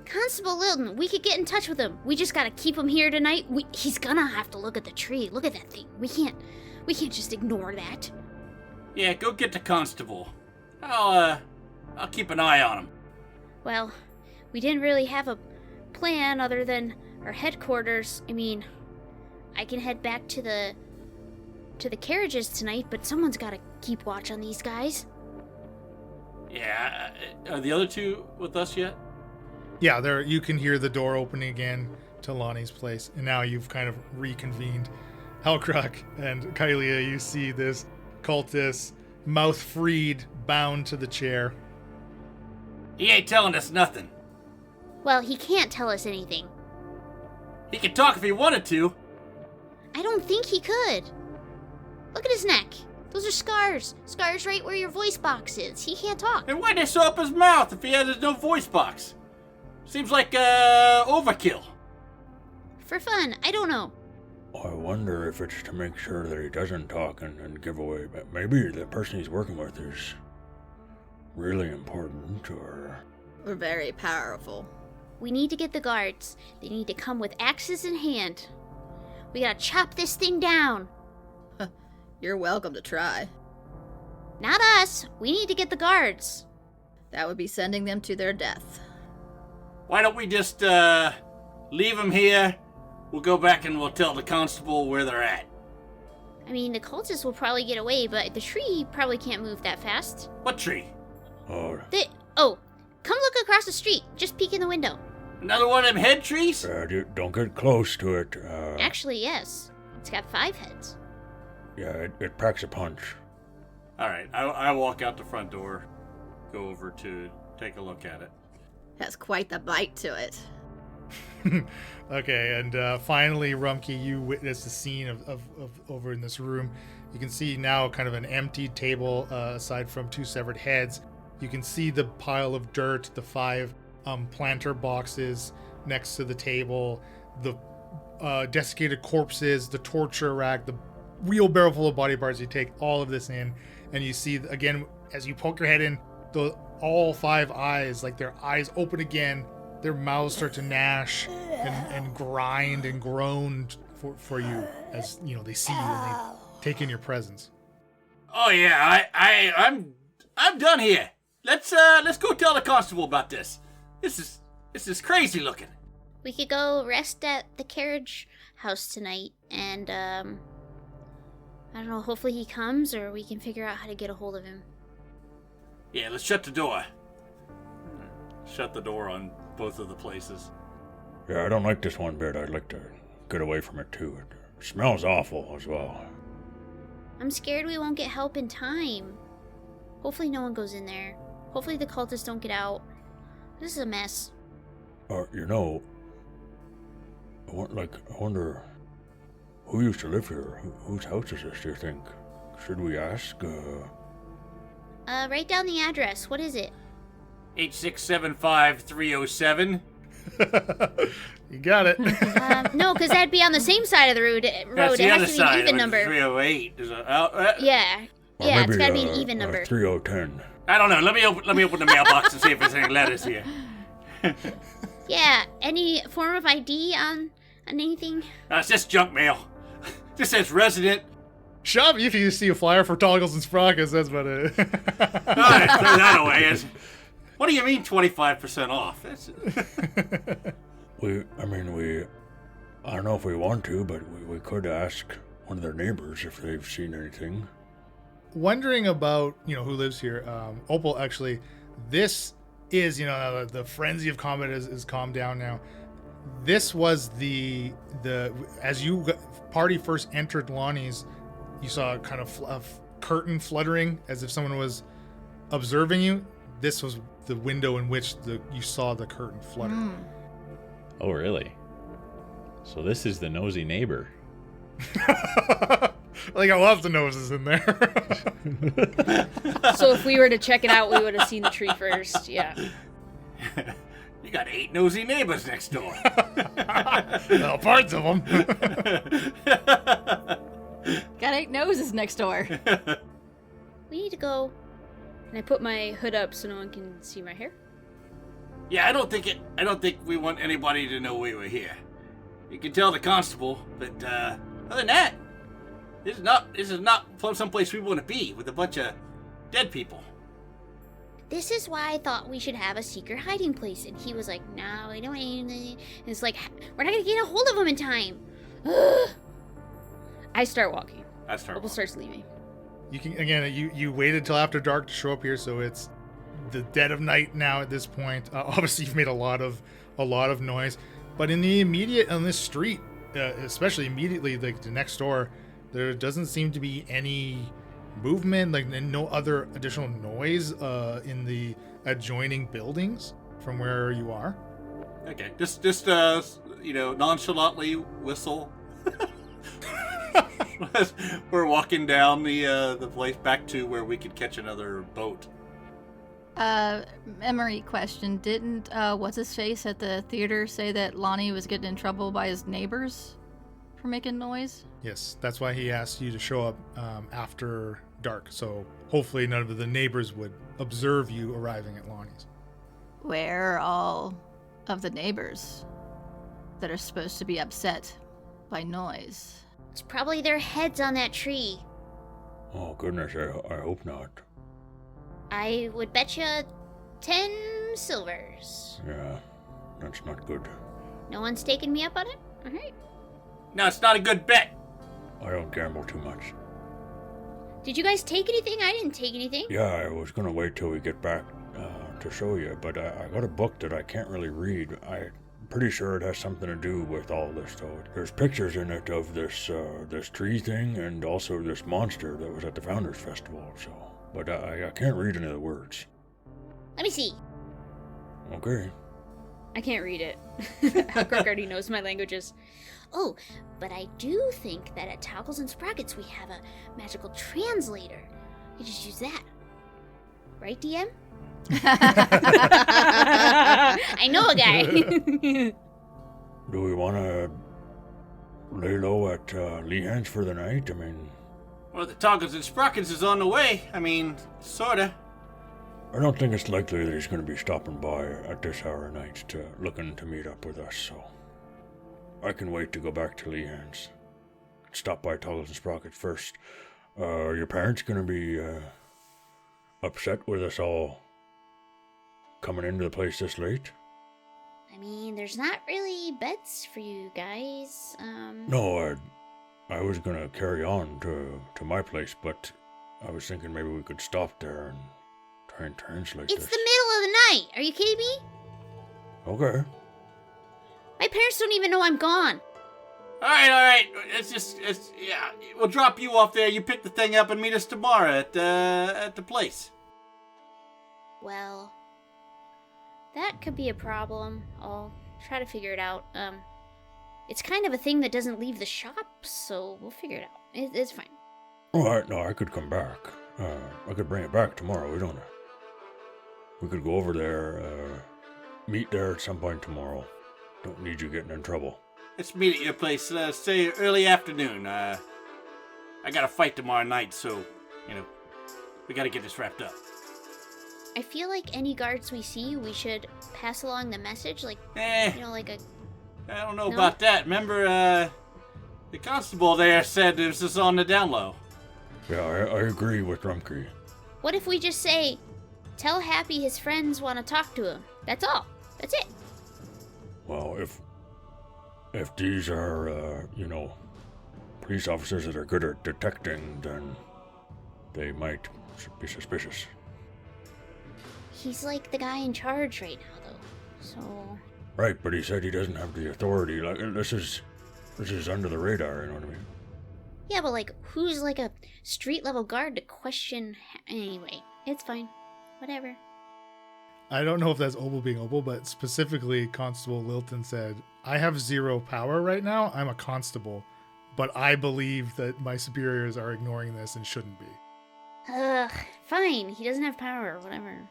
Speaker 7: Constable Lilton, we could get in touch with him. We just gotta keep him here tonight. He's gonna have to look at the tree. Look at that thing. We can't just ignore that.
Speaker 5: Yeah, go get the constable. I'll keep an eye on him.
Speaker 7: Well, we didn't really have a plan other than our headquarters. I mean, I can head back to the carriages tonight, but someone's gotta keep watch on these guys.
Speaker 5: Yeah, are the other two with us yet?
Speaker 1: Yeah, there you can hear the door opening again to Lonnie's place, and now you've kind of reconvened. Halcrock and Kylia, you see this cultist, mouth freed, bound to the chair.
Speaker 5: He ain't telling us nothing.
Speaker 7: Well, he can't tell us anything.
Speaker 5: He could talk if he wanted to.
Speaker 7: I don't think he could. Look at his neck. Those are scars. Scars right where your voice box is. He can't talk.
Speaker 5: And why'd they sew up his mouth if he has no voice box? Seems like overkill.
Speaker 7: For fun, I don't know.
Speaker 6: I wonder if it's to make sure that he doesn't talk and give away, but maybe the person he's working with is really important or...
Speaker 2: We're very powerful.
Speaker 7: We need to get the guards. They need to come with axes in hand. We gotta chop this thing down.
Speaker 2: You're welcome to try.
Speaker 7: Not us. We need to get the guards.
Speaker 2: That would be sending them to their death.
Speaker 5: Why don't we just leave them here? We'll go back and we'll tell the constable where they're at.
Speaker 7: I mean, the cultists will probably get away, but the tree probably can't move that fast.
Speaker 5: What tree?
Speaker 6: Oh,
Speaker 7: Come look across the street. Just peek in the window.
Speaker 5: Another one of them head trees?
Speaker 6: don't get close to it.
Speaker 7: Actually, yes. It's got 5 heads.
Speaker 6: Yeah, it packs a punch.
Speaker 5: All right, I walk out the front door, go over to take a look at it.
Speaker 2: Has quite the bite to it.
Speaker 1: Okay, and finally, Rumkey, you witness the scene of over in this room. You can see now kind of an emptied table aside from 2 severed heads. You can see the pile of dirt, the 5 planter boxes next to the table, the desiccated corpses, the torture rack, the wheelbarrow full of body parts. You take all of this in, and you see, again, as you poke your head in, all 5 eyes, like their eyes open again, their mouths start to gnash and grind and groan for you as, you know, they see you and they take in your presence.
Speaker 5: Oh yeah, I'm done here. Let's go tell the constable about this. This is crazy looking.
Speaker 7: We could go rest at the carriage house tonight, and, I don't know, hopefully he comes, or we can figure out how to get a hold of him.
Speaker 5: Yeah, let's shut the door. Shut the door on both of the places.
Speaker 6: Yeah, I don't like this one bit. I'd like to get away from it too. It smells awful as well.
Speaker 7: I'm scared we won't get help in time. Hopefully no one goes in there. Hopefully the cultists don't get out. This is a mess.
Speaker 6: You know, I wonder who used to live here. Whose house is this, do you think? Should we ask?
Speaker 7: Write down the address. What is it?
Speaker 5: 8675307.
Speaker 1: You got it.
Speaker 7: No, because that'd be on the same side of the road.
Speaker 5: That's the
Speaker 7: It
Speaker 5: other
Speaker 7: has to be an
Speaker 5: side.
Speaker 7: even number.
Speaker 5: 308.
Speaker 7: Yeah.
Speaker 6: Or
Speaker 7: Yeah,
Speaker 6: maybe,
Speaker 7: it's gotta be an even number.
Speaker 6: 3010.
Speaker 5: I don't know. Let me open the mailbox and see if there's any letters here.
Speaker 7: Yeah, any form of ID on anything?
Speaker 5: It's just junk mail. This says resident.
Speaker 1: Shop if you see a flyer for Toggles and Sprockets, that's about it.
Speaker 5: All right, throw that away. What do you mean 25% off?
Speaker 6: I don't know if we want to, but we could ask one of their neighbors if they've seen anything.
Speaker 1: Wondering about, you know, who lives here. Opal, actually, this is, you know, the frenzy of combat is calmed down now. This was the as you party first entered Lonnie's, you saw kind of a curtain fluttering as if someone was observing you. This was the window in which you saw the curtain flutter.
Speaker 3: Oh, really? So this is the nosy neighbor.
Speaker 1: I got lots of noses in there.
Speaker 4: So if we were to check it out, we would have seen the tree first. Yeah.
Speaker 5: You got 8 nosy neighbors next door.
Speaker 1: Well, parts of them.
Speaker 2: Got 8 noses next door.
Speaker 7: We need to go.
Speaker 4: And I put my hood up so no one can see my hair.
Speaker 5: Yeah, I don't think we want anybody to know we were here. You can tell the constable, but other than that, this is not someplace we want to be with a bunch of dead people.
Speaker 7: This is why I thought we should have a secret hiding place. And he was like, no, we don't need anything. And it's like, we're not going to get a hold of him in time. Ugh.
Speaker 4: I start walking.
Speaker 5: That's
Speaker 4: Opal starts leaving.
Speaker 1: You can again. You waited till after dark to show up here, so it's the dead of night now. At this point, obviously you've made a lot of noise, but in the immediate on this street, especially immediately like the next door, there doesn't seem to be any movement, like no other additional noise in the adjoining buildings from where you are.
Speaker 5: Okay, just nonchalantly whistle. We're walking down the place back to where we could catch another boat.
Speaker 2: Memory question. Didn't what's his face at the theater say that Lonnie was getting in trouble by his neighbors for making noise?
Speaker 1: Yes, that's why he asked you to show up after dark. So hopefully none of the neighbors would observe you arriving at Lonnie's.
Speaker 2: We're all of the neighbors that are supposed to be upset by noise.
Speaker 7: It's probably their heads on that tree.
Speaker 6: Oh, goodness, I hope not.
Speaker 7: I would bet you 10 silvers.
Speaker 6: Yeah, that's not good.
Speaker 7: No one's taken me up on it? Alright.
Speaker 5: No, it's not a good bet.
Speaker 6: I don't gamble too much.
Speaker 7: Did you guys take anything? I didn't take anything.
Speaker 6: Yeah, I was gonna wait till we get back to show you, but I got a book that I can't really read. I'm pretty sure it has something to do with all this, though. There's pictures in it of this tree thing and also this monster that was at the Founders Festival, so... But I can't read any of the words.
Speaker 7: Let me see.
Speaker 6: Okay.
Speaker 4: I can't read it. Alcork already knows my languages.
Speaker 7: Oh, but I do think that at Toggles and Sprockets we have a magical translator. You just use that. Right, DM? I know a guy.
Speaker 6: Do we want to lay low at Lehan's for the night? I mean...
Speaker 5: Well, the Toggles and Sprockets is on the way. I mean, sorta.
Speaker 6: I don't think it's likely that he's going to be stopping by at this hour of night looking to meet up with us, so... I can wait to go back to Lehan's. Stop by Toggles and Sprockets first. Are your parents going to be upset with us all coming into the place this late?
Speaker 7: I mean, there's not really beds for you guys.
Speaker 6: No, I was going to carry on to my place, but I was thinking maybe we could stop there and try and translate
Speaker 7: It's
Speaker 6: this.
Speaker 7: the middle of the night. Are you kidding me?
Speaker 6: Okay.
Speaker 7: My parents don't even know I'm gone.
Speaker 5: All right. Yeah, we'll drop you off there. You pick the thing up and meet us tomorrow at the place.
Speaker 7: Well, that could be a problem. I'll try to figure it out. It's kind of a thing that doesn't leave the shop, so we'll figure it out. It's fine.
Speaker 6: All right, no, I could come back. I could bring it back tomorrow. We could go over there, meet there at some point tomorrow. Don't need you getting in trouble.
Speaker 5: Let's meet at your place, say early afternoon. I got a fight tomorrow night, so, we gotta get this wrapped up.
Speaker 7: I feel like any guards we see, we should pass along the message, like, like a...
Speaker 5: I don't know about that. Remember, the constable there said this is on the down low.
Speaker 6: Yeah, I agree with Rumkey.
Speaker 7: What if we just say, tell Happy his friends want to talk to him? That's all. That's it.
Speaker 6: Well, if these are, police officers that are good at detecting, then they might be suspicious.
Speaker 7: He's like the guy in charge right now, though. So...
Speaker 6: Right, but he said he doesn't have the authority. Like, this is under the radar, you know what I mean?
Speaker 7: Yeah, but, like, who's, like, a street-level guard to question... Anyway, it's fine. Whatever.
Speaker 1: I don't know if that's Opal being Opal, but specifically Constable Lilton said, I have 0 power right now. I'm a constable, but I believe that my superiors are ignoring this and shouldn't be.
Speaker 7: Ugh, fine. He doesn't have power, whatever.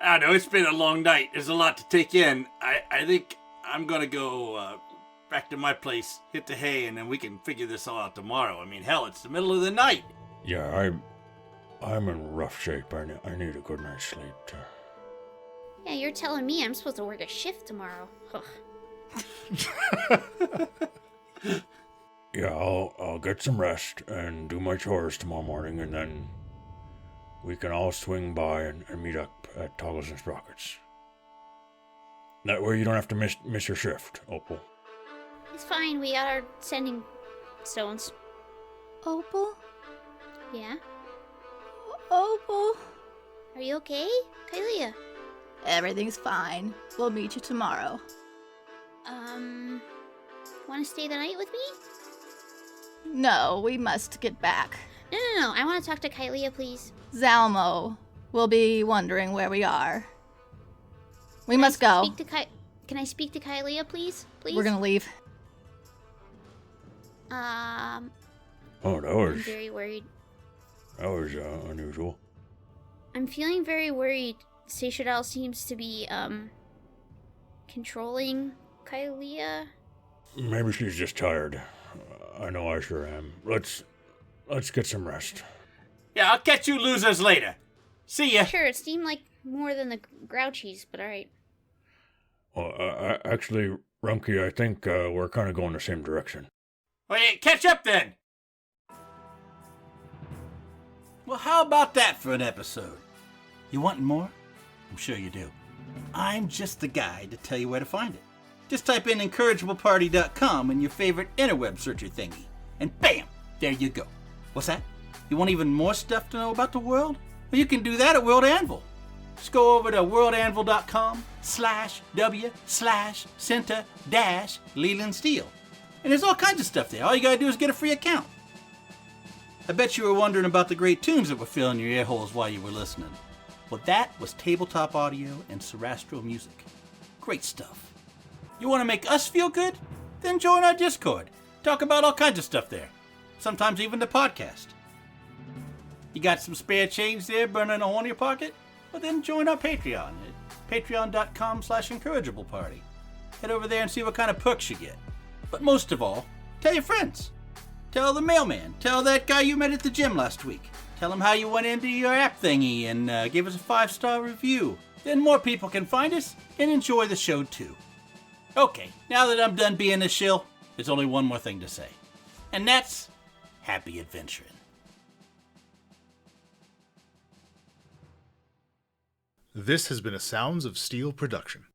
Speaker 5: I don't know, it's been a long night. There's a lot to take in. I think I'm gonna go back to my place, hit the hay, and then we can figure this all out tomorrow. I mean, hell, it's the middle of the night.
Speaker 6: Yeah, I'm in rough shape. I need a good night's sleep.
Speaker 7: Yeah, you're telling me I'm supposed to work a shift tomorrow. Ugh.
Speaker 6: Yeah, I'll get some rest and do my chores tomorrow morning, and then we can all swing by and meet up at Toggles and Sprockets. That way you don't have to miss your shift, Opal.
Speaker 7: It's fine. We are sending stones.
Speaker 2: Opal?
Speaker 7: Yeah?
Speaker 2: Opal?
Speaker 7: Are you okay, Kalia?
Speaker 2: Everything's fine. We'll meet you tomorrow.
Speaker 7: Want to stay the night with me?
Speaker 2: No, we must get back.
Speaker 7: No. I want to talk to Kalia, please.
Speaker 2: Zalmo will be wondering where we are. We must go.
Speaker 7: Can I speak to Kalia, please? Please?
Speaker 2: We're gonna leave.
Speaker 6: Oh, that
Speaker 7: I'm
Speaker 6: was
Speaker 7: very worried.
Speaker 6: unusual.
Speaker 7: I'm feeling very worried. Seychelles seems to be, controlling Kalia.
Speaker 6: Maybe she's just tired. I know I sure am. Let's get some rest.
Speaker 5: Yeah, I'll catch you losers later. See ya.
Speaker 7: Sure, it seemed like more than the Grouchies, but alright.
Speaker 6: Actually, Rumkey, I think we're kind of going the same direction.
Speaker 5: Well, yeah, catch up then.
Speaker 8: Well, how about that for an episode? You wanting more? I'm sure you do. I'm just the guy to tell you where to find it. Just type in incorrigibleparty.com in your favorite interweb searcher thingy, and bam, there you go. What's that? You want even more stuff to know about the world? Well, you can do that at World Anvil. Just go over to worldanvil.com/w/center-Leland Steel. And there's all kinds of stuff there. All you gotta do is get a free account. I bet you were wondering about the great tunes that were filling your ear holes while you were listening. Well, that was tabletop audio and Sarastro music. Great stuff. You want to make us feel good? Then join our Discord. Talk about all kinds of stuff there. Sometimes even the podcast. You got some spare change there burning a hole in your pocket? Well, then join our Patreon at patreon.com/incorrigibleparty. Head over there and see what kind of perks you get. But most of all, tell your friends. Tell the mailman. Tell that guy you met at the gym last week. Tell him how you went into your app thingy and gave us a 5-star review. Then more people can find us and enjoy the show too. Okay, now that I'm done being a shill, there's only one more thing to say. And that's happy adventuring.
Speaker 1: This has been a Sounds of Steel production.